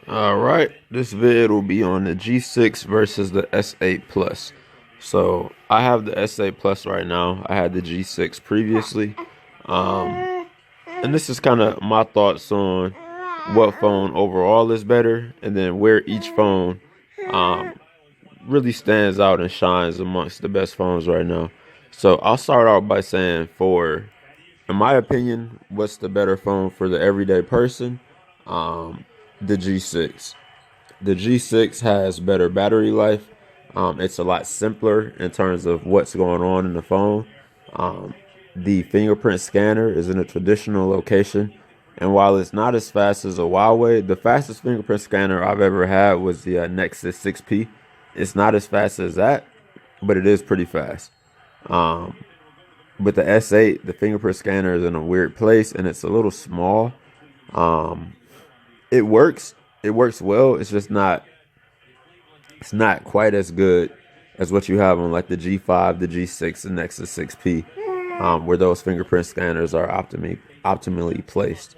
All right, this vid will be on the G6 versus the S8 Plus. So I have the S8 Plus right now. I had the G6 previously, um, and this is kind of my thoughts on what phone overall is better, and then where each phone um, really stands out and shines amongst the best phones right now. So I'll start out by saying, in my opinion, what's the better phone for the everyday person? Um, the G6. The G6 has better battery life. It's a lot simpler in terms of what's going on in the phone. Um, the fingerprint scanner is in a traditional location. And while it's not as fast as a Huawei, the fastest fingerprint scanner I've ever had was the Nexus 6P. It's not as fast as that, but it is pretty fast. Um, but the S8, the fingerprint scanner is in a weird place and it's a little small. Um, it works. It works well. It's not quite as good as what you have on like the G5, the G6, the Nexus 6P, where those fingerprint scanners are optimally placed.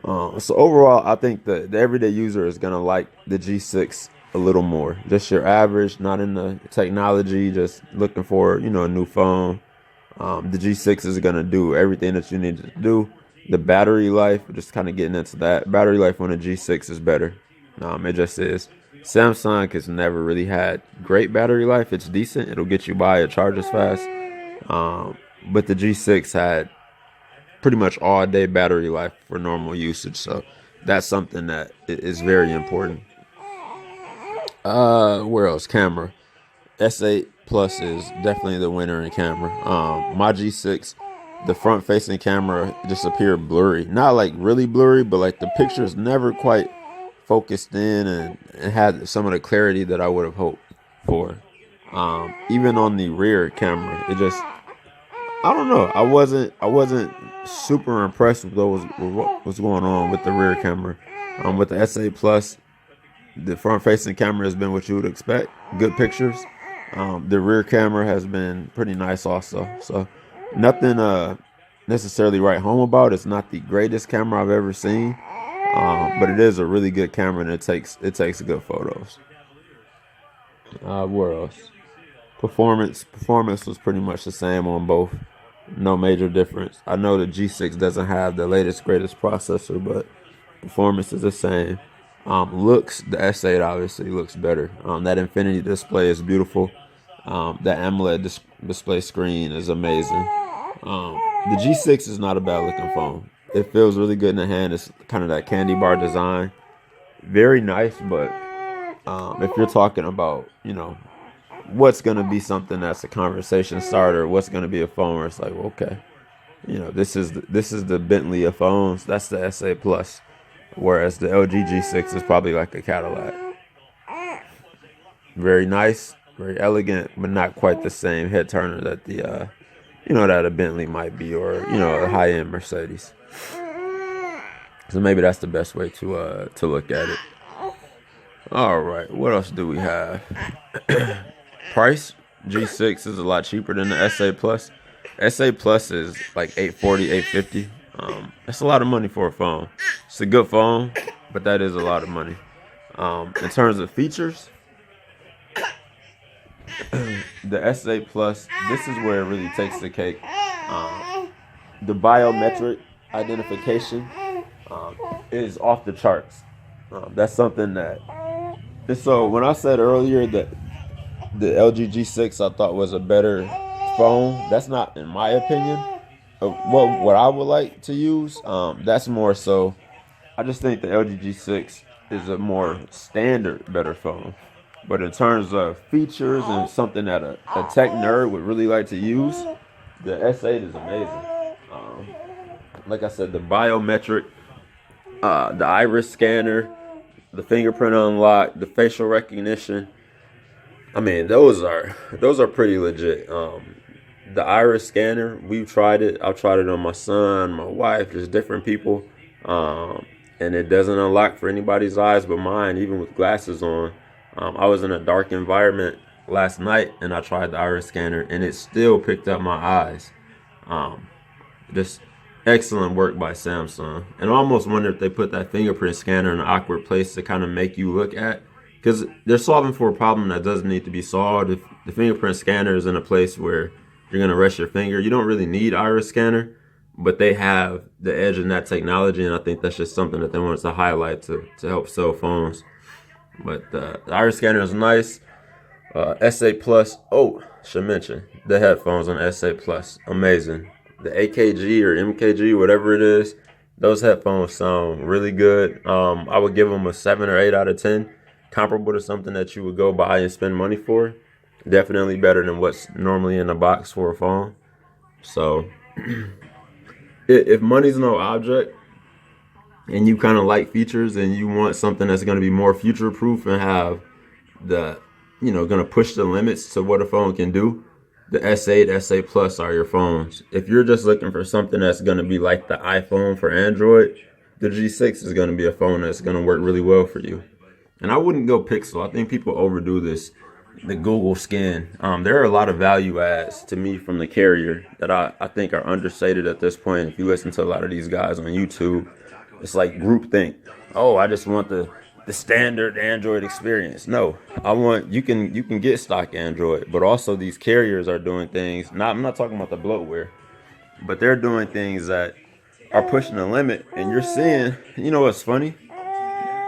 So overall, I think the everyday user is gonna like the G6 a little more. Just your average, not in the technology, just looking for a new phone. The G6 is gonna do everything that you need to do. The battery life, just kind of getting into that. Battery life on the G6 is better. It just is. Samsung has never really had great battery life. It's decent. It'll get you by. It charges fast. But the G6 had pretty much all day battery life for normal usage. So that's something that is very important. Where else? Camera. S8 Plus is definitely the winner in camera. My G6, the front facing camera just appeared blurry. Not like really blurry, but like the pictures never quite focused in and had some of the clarity that I would have hoped for. Even on the rear camera, it just, I don't know. I wasn't super impressed with what was going on with the rear camera. With the S8 Plus, the front facing camera has been what you would expect. Good pictures. The rear camera has been pretty nice also. So nothing necessarily write home about. It's not the greatest camera I've ever seen. But it is a really good camera and it takes good photos. Where else? Performance was pretty much the same on both. No major difference. I know the G6 doesn't have the latest greatest processor, but performance is the same. Looks, the S8 obviously looks better. That infinity display is beautiful. That AMOLED display screen is amazing. The G6 is not a bad looking phone. It feels really good in the hand. It's kind of that candy bar design. Very nice, but if you're talking about, what's going to be something that's a conversation starter, what's going to be a phone where it's like, well, okay, this is the Bentley of phones. That's the S8 Plus. Whereas the LG G6 is probably like a Cadillac. Very nice, very elegant, but not quite the same head turner that that a Bentley might be, or a high end Mercedes. So maybe that's the best way to look at it. All right, what else do we have? Price. G6 is a lot cheaper than the S8 Plus. S8 Plus is like 840, 850. That's a lot of money for a phone. It's a good phone, but that is a lot of money. In terms of features, the S8 Plus, this is where it really takes the cake. The biometric identification is off the charts. That's something that. And so when I said earlier that the LG G6 I thought was a better phone, that's not in my opinion of what I would like to use. That's more so. I just think the LG G6 is a more standard better phone. But in terms of features and something that a tech nerd would really like to use, the S8 is amazing. Like I said, the biometric, the iris scanner, the fingerprint unlock, the facial recognition. I mean, those are pretty legit. The iris scanner, we've tried it. I've tried it on my son, my wife, just different people. And it doesn't unlock for anybody's eyes but mine, even with glasses on. I was in a dark environment last night and I tried the iris scanner and it still picked up my eyes. Just excellent work by Samsung. And I almost wonder if they put that fingerprint scanner in an awkward place to kind of make you look at, because they're solving for a problem that doesn't need to be solved. If the fingerprint scanner is in a place where you're going to rest your finger, you don't really need iris scanner, but they have the edge in that technology, and I think that's just something that they wanted to highlight to help sell phones. But the iris scanner is nice. S8 Plus, oh, should mention the headphones on S8 Plus, amazing. The AKG or MKG, whatever it is, those headphones sound really good. I would give them a 7 or 8 out of 10, comparable to something that you would go buy and spend money for. Definitely better than what's normally in the box for a phone. So if money's no object and you kind of like features and you want something that's going to be more future proof and have the, going to push the limits to what a phone can do, the S8, S8 Plus are your phones. If you're just looking for something that's going to be like the iPhone for Android, the G6 is going to be a phone that's going to work really well for you. And I wouldn't go Pixel. I think people overdo this. The Google scan. There are a lot of value adds to me from the carrier that I think are understated at this point. If you listen to a lot of these guys on YouTube, it's like groupthink. Oh, I just want the standard Android experience. No, I want you can get stock Android, but also these carriers are doing things. I'm not talking about the bloatware, but they're doing things that are pushing the limit. And you're seeing, what's funny?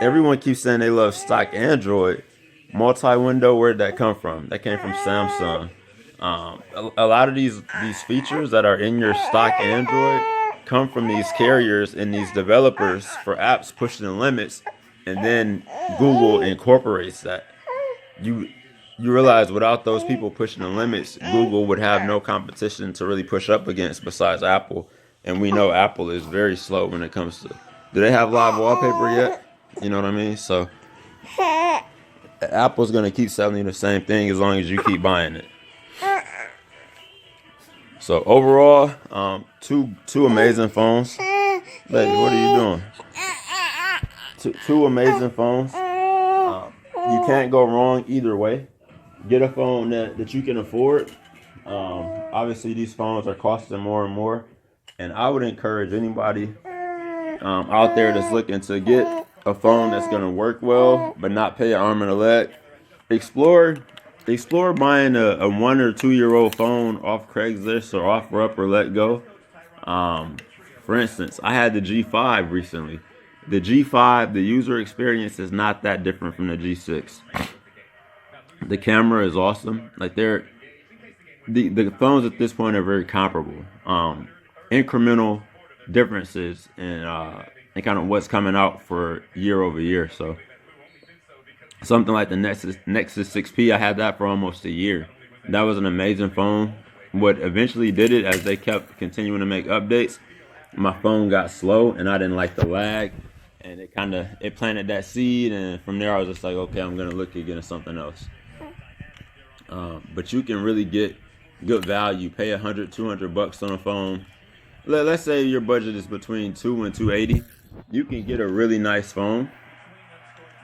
Everyone keeps saying they love stock Android. Multi-window, where'd that come from? That came from Samsung. A lot of these features that are in your stock Android come from these carriers and these developers for apps pushing the limits, and then Google incorporates that. You realize without those people pushing the limits, Google would have no competition to really push up against besides Apple. And we know Apple is very slow when it comes to, do they have live wallpaper yet? You know what I mean? So Apple's going to keep selling you the same thing as long as you keep buying it. So overall, two amazing phones. Baby, what are you doing? Two amazing phones. You can't go wrong either way. Get a phone that you can afford. Obviously, these phones are costing more and more. And I would encourage anybody out there that's looking to get a phone that's going to work well, but not pay an arm and a leg. Explore buying a 1 or 2 year old phone off Craigslist or OfferUp or Letgo. For instance, I had the G5 recently. The G5, the user experience is not that different from the G6. The camera is awesome. Like the phones at this point are very comparable. Incremental differences in kind of what's coming out for year over year. So something like the Nexus 6P, I had that for almost a year. That was an amazing phone. What eventually did it, as they kept continuing to make updates, my phone got slow and I didn't like the lag, and it planted that seed, and from there I was just like, okay, I'm gonna look again at something else. But you can really get good value. Pay $100-$200 on a phone. Let's say your budget is between $200 and $280. You can get a really nice phone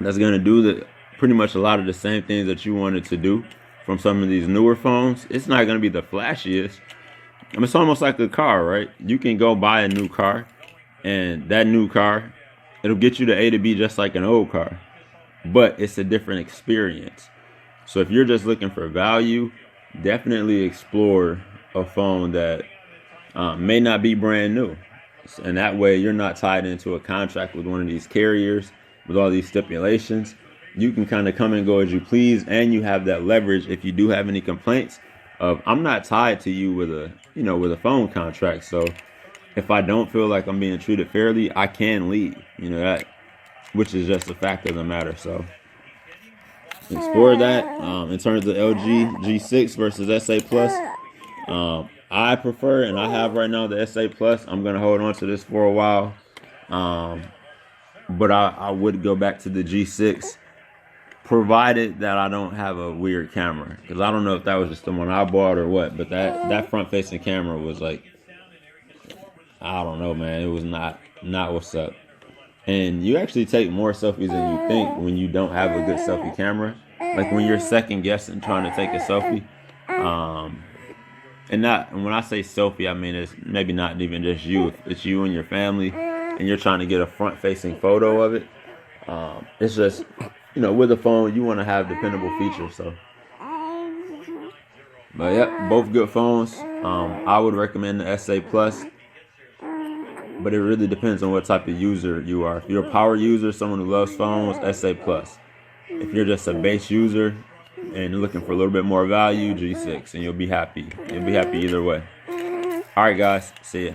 that's gonna do pretty much a lot of the same things that you wanted to do from some of these newer phones. It's not gonna be the flashiest. I mean, it's almost like a car, right? You can go buy a new car, and that new car, it'll get you to A to B just like an old car, but it's a different experience. So if you're just looking for value, definitely explore a phone that may not be brand new. And that way you're not tied into a contract with one of these carriers with all these stipulations. You can kind of come and go as you please, and you have that leverage if you do have any complaints of, I'm not tied to you with a phone contract. So if I don't feel like I'm being treated fairly, I can leave, that, which is just a fact of the matter. So explore that. In terms of LG G6 versus S8 Plus, I prefer, and I have right now, the S8 Plus. I'm going to hold on to this for a while. But I would go back to the G6, provided that I don't have a weird camera. Because I don't know if that was just the one I bought or what, but that front-facing camera was like, I don't know, man. It was not what's up. And you actually take more selfies than you think when you don't have a good selfie camera. Like when you're second-guessing trying to take a selfie. And when I say selfie, I mean it's maybe not even just you. If it's you and your family, and you're trying to get a front-facing photo of it. It's just, with a phone, you want to have dependable features. So, but yeah, both good phones. I would recommend the SA Plus, but it really depends on what type of user you are. If you're a power user, someone who loves phones, SA Plus. If you're just a base user and looking for a little bit more value, G6, and you'll be happy. You'll be happy either way. All right, guys. See ya.